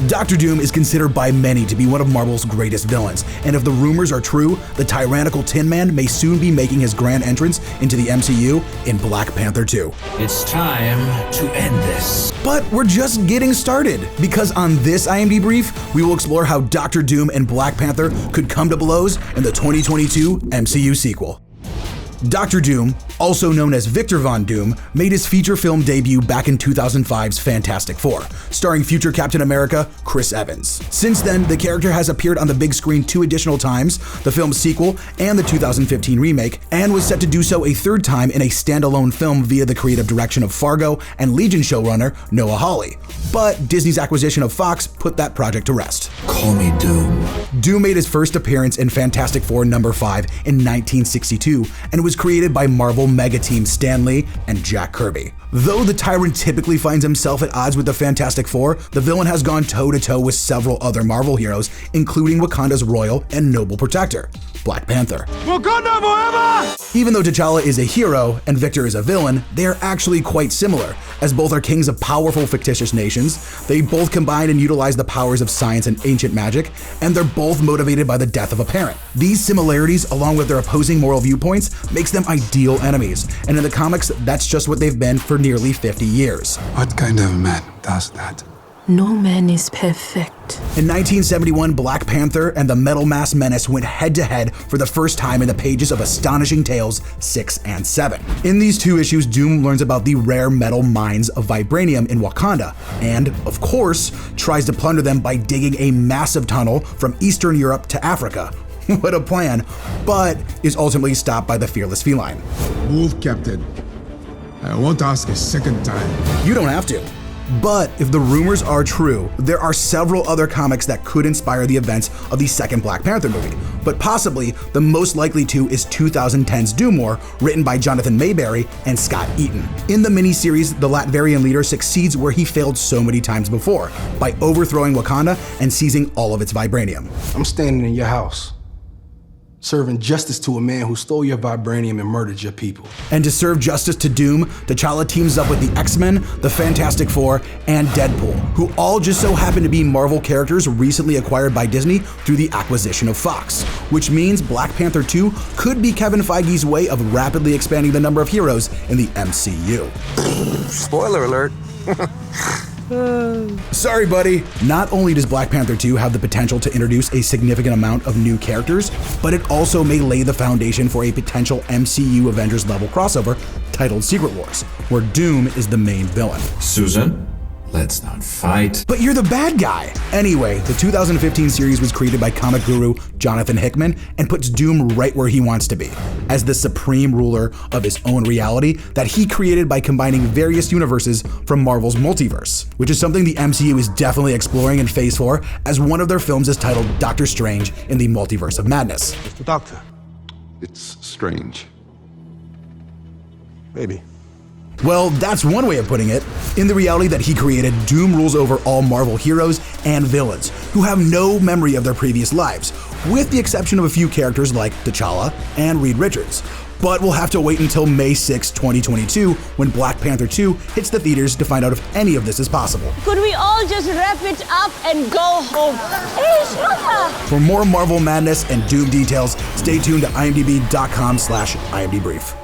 Doctor Doom is considered by many to be one of Marvel's greatest villains, and if the rumors are true, the tyrannical Tin Man may soon be making his grand entrance into the MCU in Black Panther 2. It's time to end this. But we're just getting started, because on this IMD Brief, we will explore how Doctor Doom and Black Panther could come to blows in the 2022 MCU sequel. Dr. Doom, also known as Victor Von Doom, made his feature film debut back in 2005's Fantastic Four, starring future Captain America, Chris Evans. Since then, the character has appeared on the big screen 2 additional times, the film's sequel and the 2015 remake, and was set to do so a 3rd time in a standalone film via the creative direction of Fargo and Legion showrunner Noah Hawley. But Disney's acquisition of Fox put that project to rest. Call me Doom. Doom made his first appearance in Fantastic Four number 5 in 1962, and was created by Marvel mega team Stan Lee and Jack Kirby. Though the Tyrant typically finds himself at odds with the Fantastic Four, the villain has gone toe-to-toe with several other Marvel heroes, including Wakanda's royal and noble protector, Black Panther. Wakanda forever! Even though T'Challa is a hero and Victor is a villain, they are actually quite similar, as both are kings of powerful fictitious nations, they both combine and utilize the powers of science and ancient magic, and they're both motivated by the death of a parent. These similarities, along with their opposing moral viewpoints, makes them ideal enemies, and in the comics, that's just what they've been for nearly 50 years. What kind of man does that? No man is perfect. In 1971, Black Panther and the Metal Mask Menace went head-to-head for the first time in the pages of Astonishing Tales 6 and 7. In these 2 issues, Doom learns about the rare metal mines of vibranium in Wakanda, and, of course, tries to plunder them by digging a massive tunnel from Eastern Europe to Africa. What a plan, but is ultimately stopped by the fearless feline. Move, Captain. I won't ask a second time. You don't have to. But if the rumors are true, there are several other comics that could inspire the events of the second Black Panther movie. But possibly the most likely to is 2010's Doom War, written by Jonathan Mayberry and Scott Eaton. In the miniseries, the Latvian leader succeeds where he failed so many times before, by overthrowing Wakanda and seizing all of its vibranium. I'm standing in your house, serving justice to a man who stole your vibranium and murdered your people. And to serve justice to Doom, T'Challa teams up with the X-Men, the Fantastic Four, and Deadpool, who all just so happen to be Marvel characters recently acquired by Disney through the acquisition of Fox, which means Black Panther 2 could be Kevin Feige's way of rapidly expanding the number of heroes in the MCU. Spoiler alert. Sorry, buddy. Not only does Black Panther 2 have the potential to introduce a significant amount of new characters, but it also may lay the foundation for a potential MCU Avengers level crossover titled Secret Wars, where Doom is the main villain. Susan, let's not fight. But you're the bad guy! Anyway, the 2015 series was created by comic guru Jonathan Hickman and puts Doom right where he wants to be, as the supreme ruler of his own reality that he created by combining various universes from Marvel's multiverse, which is something the MCU is definitely exploring in Phase 4, as one of their films is titled Doctor Strange in the Multiverse of Madness. Mr. Doctor. It's strange. Maybe. Well, that's one way of putting it. In the reality that he created, Doom rules over all Marvel heroes and villains, who have no memory of their previous lives, with the exception of a few characters like T'Challa and Reed Richards. But we'll have to wait until May 6, 2022, when Black Panther 2 hits the theaters to find out if any of this is possible. Could we all just wrap it up and go home? Hey, Shloka! For more Marvel madness and Doom details, stay tuned to imdb.com/imdbrief.